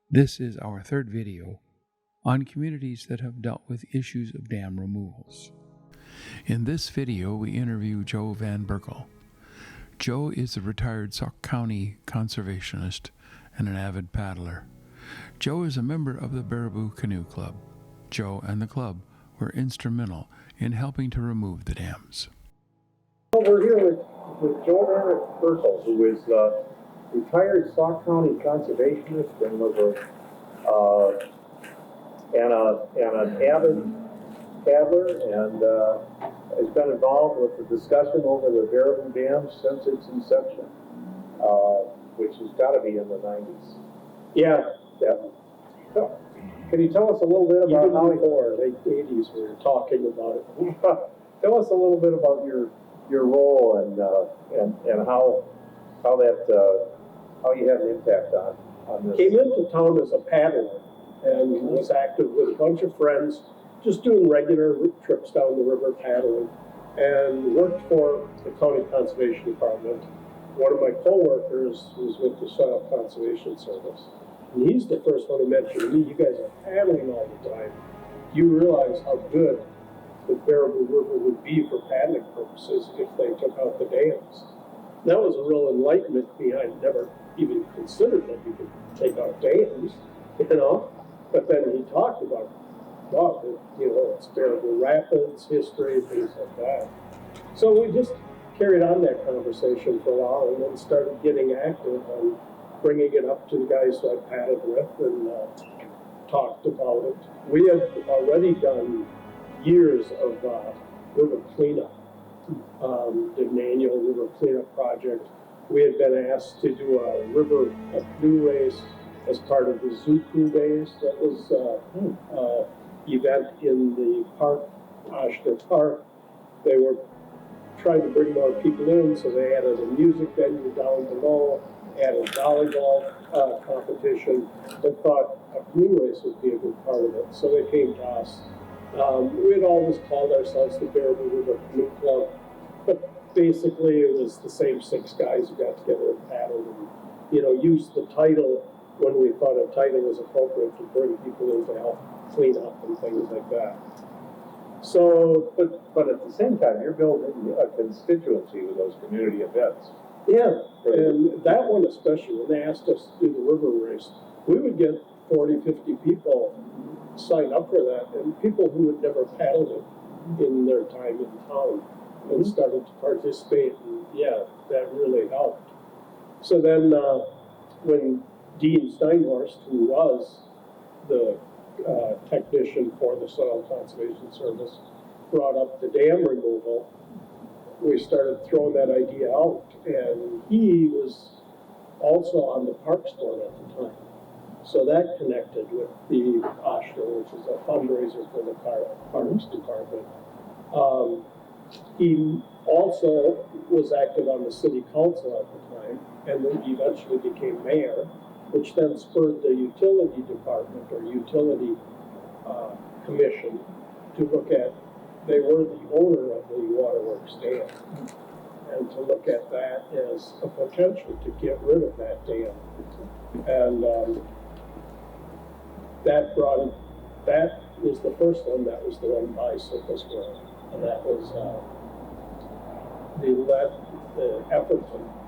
This is our third video on communities that have dealt with issues of dam removals. In this video, we interview Joe Van Berkel. Joe is a retired Sauk County conservationist and an avid paddler. Joe is a member of the Baraboo Canoe Club. Joe and the club were instrumental in helping to remove the dams. Well, we're here with Joe Van Berkel, who is a retired Sauk County conservationist and was an avid paddler, and has been involved with the discussion over the Baraboo Dam since its inception, which has got to be in the 90s. Yeah. So, can you tell us a little bit about how before late 80s we were talking about it? Tell us a little bit about your role and how you had an impact on this. Came into town as a paddler and was active with a bunch of friends, just doing regular trips down the river paddling, and worked for the county conservation department. One of my co-workers was with the Soil Conservation Service, and he's the first one who mentioned to me, "You guys are paddling all the time. Do you realize how good the Baraboo River would be for paddling purposes if they took out the dams?" That was a real enlightenment behind. Never even considered that you could take out dams, But then he talked about, it's Baraboo Rapids, history, things like that. So we just carried on that conversation for a while and then started getting active on bringing it up to the guys who I paddled with and talked about it. We had already done years of river cleanup, did an annual river cleanup project. We had been asked to do a canoe race as part of the Zuku Days. That was event in the park, Oshner Park. They were trying to bring more people in, so they added a music venue down below, added volleyball competition. They thought a canoe race would be a good part of it, so they came to us. We had always called ourselves the Baraboo River Canoe Club, but basically it was the same 6 guys who got together and paddled and, used the title when we thought a title was appropriate to bring people in to help clean up and things like that. So, but at the same time, you're building a constituency with those community events. Yeah, and that one especially, when they asked us to do the river race, we would get 40, 50 people sign up for that, and people who had never paddled it in their time in town and started to participate, and that really helped. So then when Dean Steinhorst, who was the technician for the Soil Conservation Service, brought up the dam removal, we started throwing that idea out. And he was also on the Parks Board at the time. So that connected with the Oshner, which is a fundraiser for the Parks Department. He also was active on the city council at the time, and then eventually became mayor, which then spurred the utility department or utility commission to look at, they were the owner of the waterworks dam, and to look at that as a potential to get rid of that dam. And that was the first one. That was the one by Circus World, and that was the effort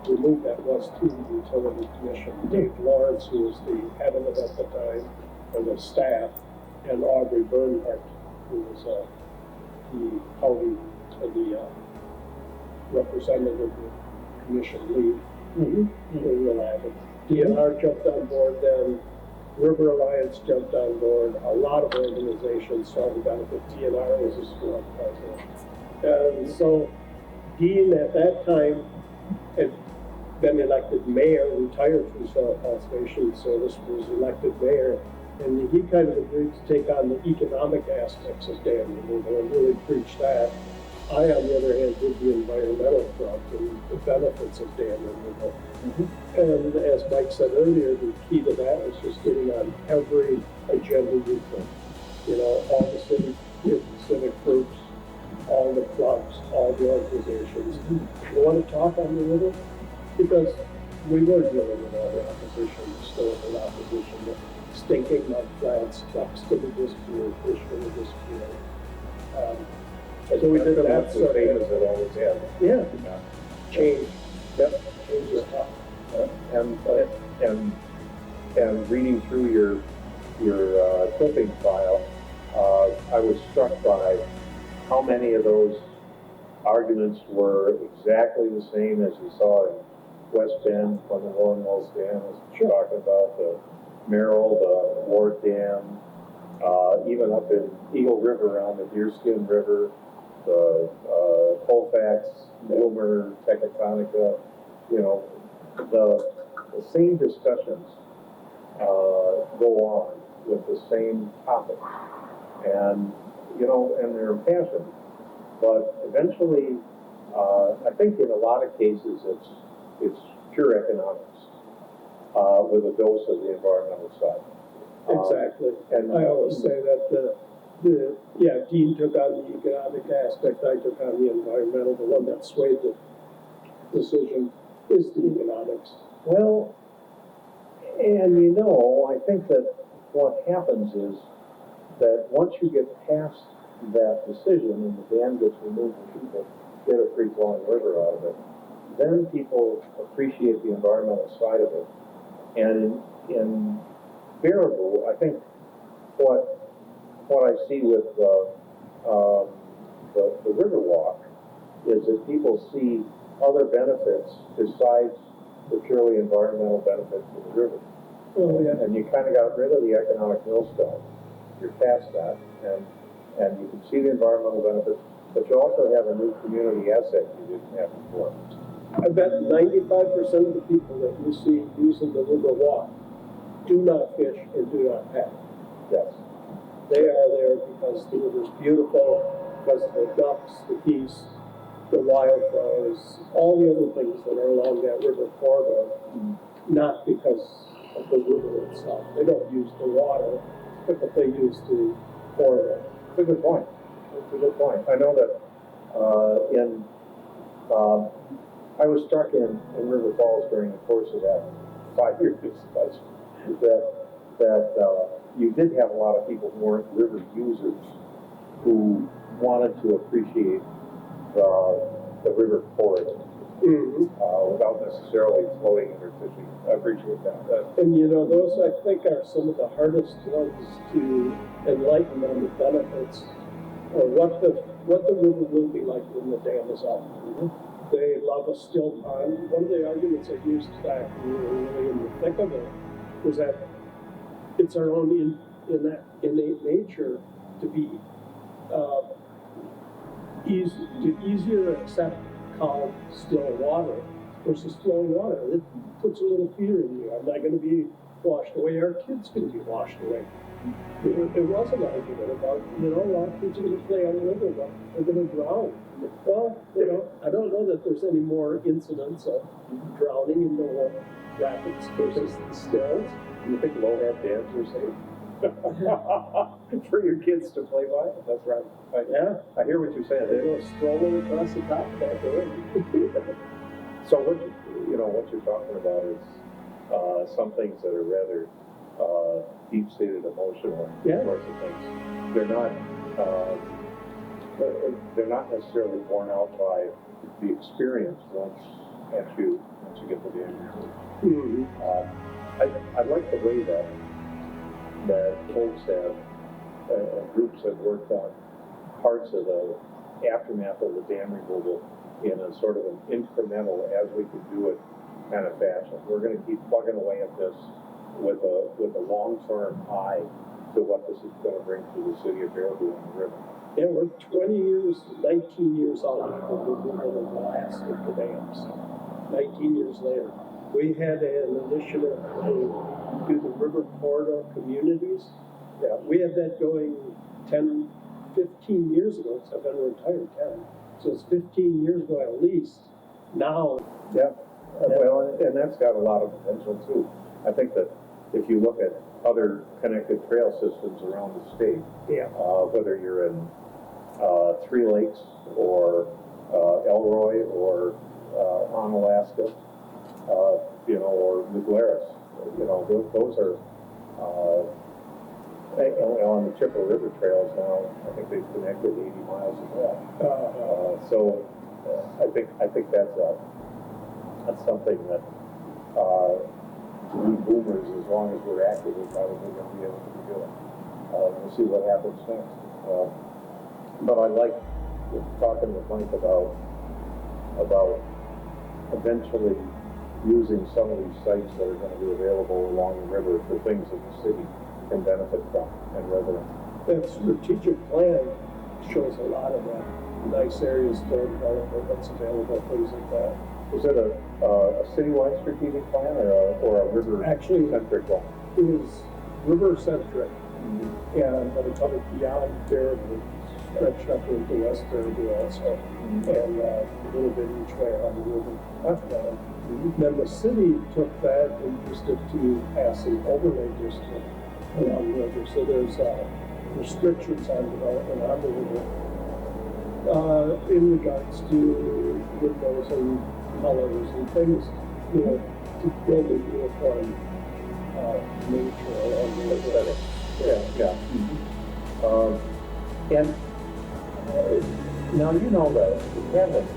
to remove that was through the utility commission. Dave Lawrence, who was the head of it at the time, and the staff, and Aubrey Bernhardt, who was the county, the representative commission lead. They were real avid. DNR jumped on board then. River Alliance jumped on board. A lot of organizations saw the benefit. DNR was a strong partner. And so Dean at that time had been elected mayor, retired from Soil Conservation Service, was elected mayor, and he kind of agreed to take on the economic aspects of dam removal and really preach that. I, on the other hand, did the environmental front and the benefits of dam removal. And as Mike said earlier, the key to that was just getting on every agenda you could. All the civic groups, all the clubs, all the organizations. You want to talk on the river? Because we were dealing with all the opposition, historical opposition, the stinking mud flats, trucks to the disappeared, fish to the disappeared. So we did that the sort same of, as it always has. yeah, Yeah. change. Yep. Change is tough. And reading through your clipping file, I was struck by how many of those arguments were exactly the same as you saw in West Bend when the Warren Wells Dam was talking about, the Merrill, the Ward Dam, even up in Eagle River on the Deerskin River, the Colfax, Wilmer, Tecatonica, you know, the same discussions go on with the same topic, and you know, and they're impassioned. But eventually, I think in a lot of cases it's pure economics with a dose of the environmental side. Exactly. And I always say that Dean took on the economic aspect, I took on the environmental. The one that swayed the decision is the economics. well, and you know, I think that what happens is that once you get past that decision and the dam gets removed and people get a free flowing river out of it, then people appreciate the environmental side of it. And in Baraboo, I think what I see with the Riverwalk is that people see other benefits besides the purely environmental benefits of the river. Oh, yeah. And you kind of got rid of the economic millstone. You're past that, and you can see the environmental benefits, but you also have a new community asset you didn't have before. I bet 95% of the people that you see using the river walk do not fish and do not paddle. Yes. They are there because the river's beautiful, because of the ducks, the geese, the wildflowers, all the other things that are along that river corridor, not because of the river itself. They don't use the water, but they use the corridor. It's a good point. It's a good point. I know that I was struck in River Falls during the course of that 5 years that you did have a lot of people who weren't river users who wanted to appreciate the river corridor without necessarily floating or fishing. I appreciate that. And you know, those I think are some of the hardest ones to enlighten on the benefits or what the river will be like when the dam is up. They love a still pond. One of the arguments I used back when we were really in the thick of it was that it's our own innate nature to be easier to accept calm, still water versus flowing water. It puts a little fear in you. I'm not going to be washed away. Our kids can be washed away. There was an argument about, you know, a lot of kids are going to play on the river, but they're going to drown. Well, you know, I don't know that there's any more incidents of drowning in the rapids versus the stills. Do you think low-head dams are safe? For your kids to play by? That's right. I hear what you're saying. They go strolling across the top of that door. So what you're talking about is some things that are rather deep-seated emotional sorts of things. They're not necessarily borne out by the experience once you get to the end of it. I like the way that folks have groups have worked on parts of the aftermath of the dam removal in a sort of an incremental, as we can do it kind of fashion. We're going to keep plugging away at this with a long-term eye to what this is going to bring to the city of Baraboo and the river. Yeah, we're 19 years out from the removal of the last of the dams. 19 years later. We had an initiative to do the river corridor communities. Yeah, we had that going 10, 15 years ago, because I've been retired 10. So it's 15 years ago at least. Now. Yeah. Well, and that's got a lot of potential too. I think that if you look at other connected trail systems around the state, whether you're in Three Lakes or Elroy or on Alaska, or the Glarus. Those are, on the Chippewa River trails now, I think they've connected 80 miles of that. I think that's something that we boomers, as long as we're active, we're probably going to be able to do it. We'll see what happens next. But I like talking with Mike about eventually using some of these sites that are going to be available along the river for things that the city can benefit from and residents. That strategic plan shows a lot of that. Nice areas for development that's available, things like that. Is it a citywide strategic plan or a river-centric one? It is river-centric, and but it covered beyond Baraboo, stretched up into West Baraboo also, and a little bit each way on the river. Then the city took that and used it to pass an overlay district along the river. So there's restrictions on development on the river in regards to windows and colors and things, to build a uniform nature along the river. Yeah. And now you know the Cadland.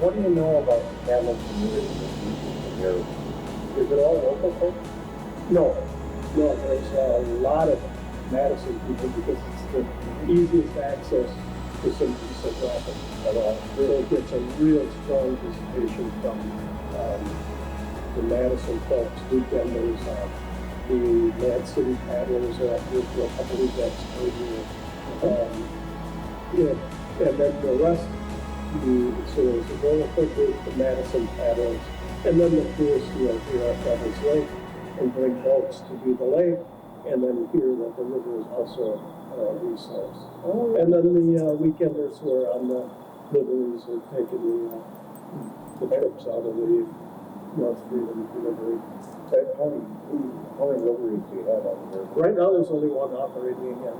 What do you know about the Cadland community in your? Is it all local folks? No, there's a lot of Madison people because it's the easiest access to some decent traffic. So it gets a real strong visitation from the Madison folks, weekenders, the Mad City paddlers are up here for a couple of events per year. And then the rest, so there's a wonderful group, the Madison paddlers, and then the tourists who are here at Devil's Lake and bring boats to do the lake, and then here that the river is also a resource. And then the weekenders who are on the liveries are taking the trips out of the North Freedom delivery. How many liveries do you have on the river? Right now, there's only one operating again.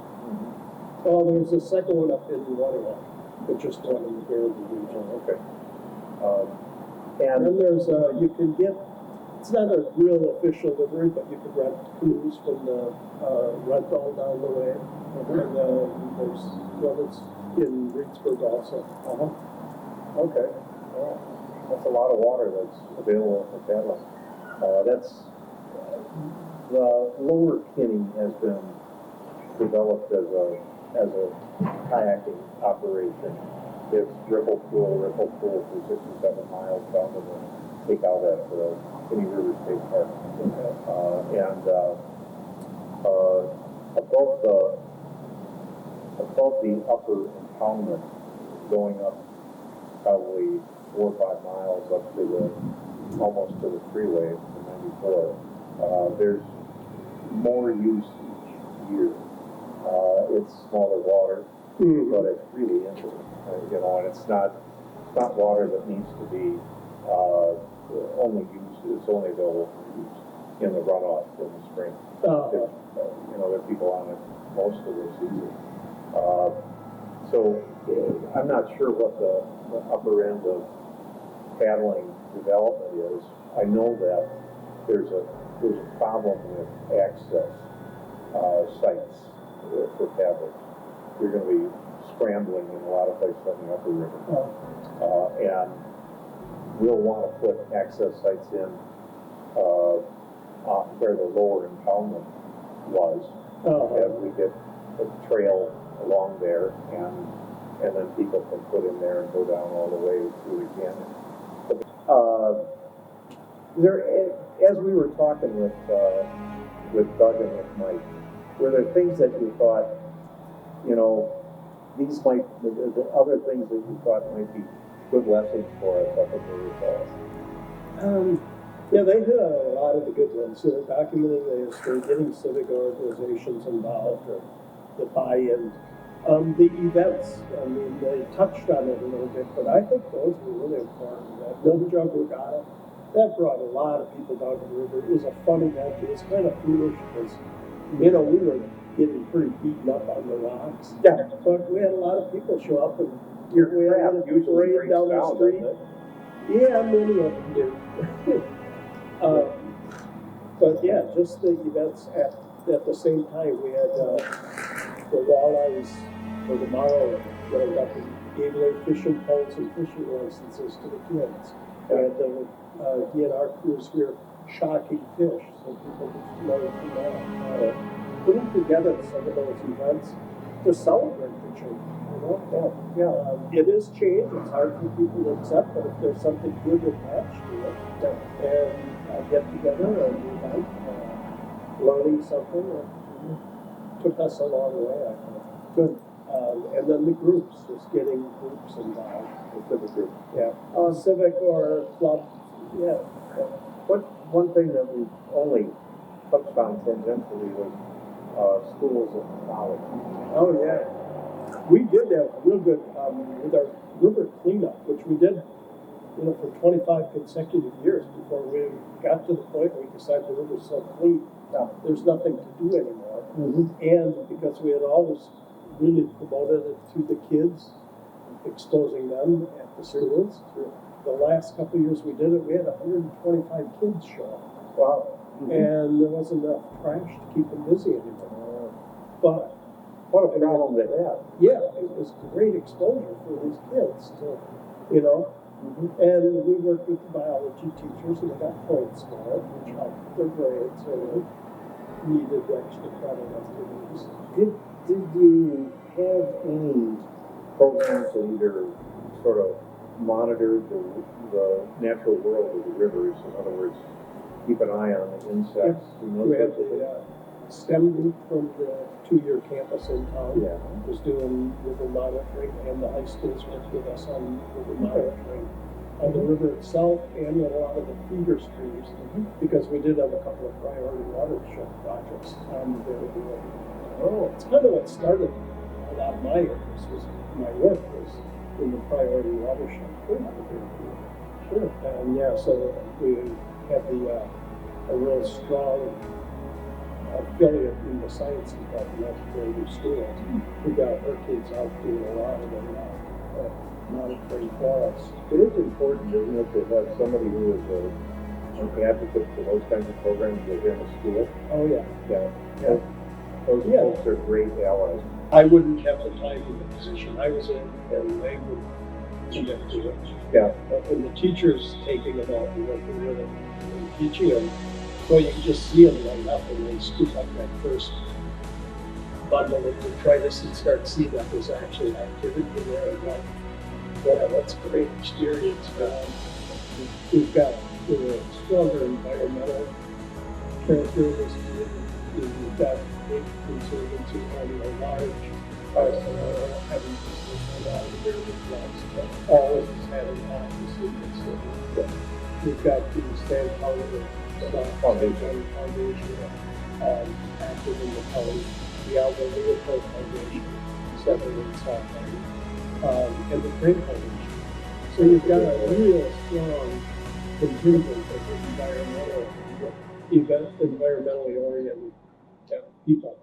Well, there's a second one up in Waterway, but just one in the Baraboo region. Okay. And then there's you can get. It's not a real official livery, but you can rent cruise from the rental down the way. And there's one that's in Reedsburg also. Okay. Well, that's a lot of water that's available for paddling. That's the Lower Kinney has been developed as a kayaking operation. It's ripple pool for 67 miles down to the takeout at the Kinney River State Park. And above the upper impoundment, going up probably 4 or 5 miles up to almost to the freeway, to 94. There's more use each year. It's smaller water, but it's really interesting, and it's not water that needs to be only used. It's only available for use in the runoff in the spring. There are people on it most of the season. So I'm not sure what the upper end of paddling development is. I know that there's a problem with access sites for paddlers. You're going to be scrambling in a lot of places on the upper river, and we'll want to put access sites in where the lower impoundment was, as we get a trail along there, and then people can put in there and go down all the way through the canyon. As we were talking with Doug and with Mike, were there things that you thought, these might, the other things that you thought might be good lessons for us up at the falls? Yeah, they did a lot of the good ones. So they're documenting this, they're getting civic organizations involved, or the buy-in. The events, they touched on it a little bit, but I think those were really important. That Bill Jug Regatta, that brought a lot of people down to the river. It was a fun event. It was kind of foolish because, we were getting pretty beaten up on the rocks. Yeah. But we had a lot of people show up, and Your we had a usually parade down the street. Yeah, many of them do. But yeah, just the events at the same time. We had the walleyes for tomorrow rolled up and gave away fishing poles and fishing licenses to the kids. We had the DNR crews here shocking fish, so people could learn from that. Putting together some of those events to celebrate the children. You know? It is change. It's hard for people to accept, but if there's something good attached to it, and get together and event, learning something, took us a long way, I think. Good. And then the groups, just getting groups involved. The civic group. Yeah. Civic or club. Yeah. One thing that we only touched on tangentially was schools and college. Oh, yeah. We did have real good with our river cleanup, which we did, for 25 consecutive years before we got to the point where we decided the river's so clean, there's nothing to do anymore. Mm-hmm. And because we had always really promoted it to the kids, exposing them at the schools. The last couple of years we did it, we had 125 kids show up. Wow. Mm-hmm. And there wasn't enough trash to keep them busy anymore. But what a problem they have. Yeah, it was great exposure for these kids to, Mm-hmm. And we worked with the biology teachers and they got points for it, which helped their grades or needed extra credit activities. Did you have any programs that either sort of monitored the natural world of the rivers? In other words, keep an eye on the insects. We had the STEM group from the 2-year campus in town. Yeah. Was doing river monitoring, and the high schools worked with us on river monitoring on the river itself and a lot of the feeder streams, because we did have a couple of priority watershed projects on the Baraboo River. Oh, it's kind of what started a lot of my interest. My work was in the priority watershed for the Baraboo. Sure. And so we have a real strong affiliate in the science department at the Baraboo School. We got her kids out doing a lot of monitoring for us. It is important, isn't it, to have somebody who is an advocate for those kinds of programs within a school? Oh, yeah. Yeah. Those folks are great allies. I wouldn't have the time in the position I was in, and they would commit to it. Yeah. And the teachers taking it all and working with them and teaching them, well, you can just see them light up and they scoop up that first bundle of detritus and start seeing that there's actually activity in there. And like, yeah, that's a great experience. We've got stronger environmental character in this community. We've got big conservancy on a large having a lot of the Baraboo floods, but always having occupancy. We've got the Stan Power Foundation active in the county. The Alva Leopold Foundation, Southern and South County, and the Green Foundation. So you've got a real strong contingent of environmentally oriented people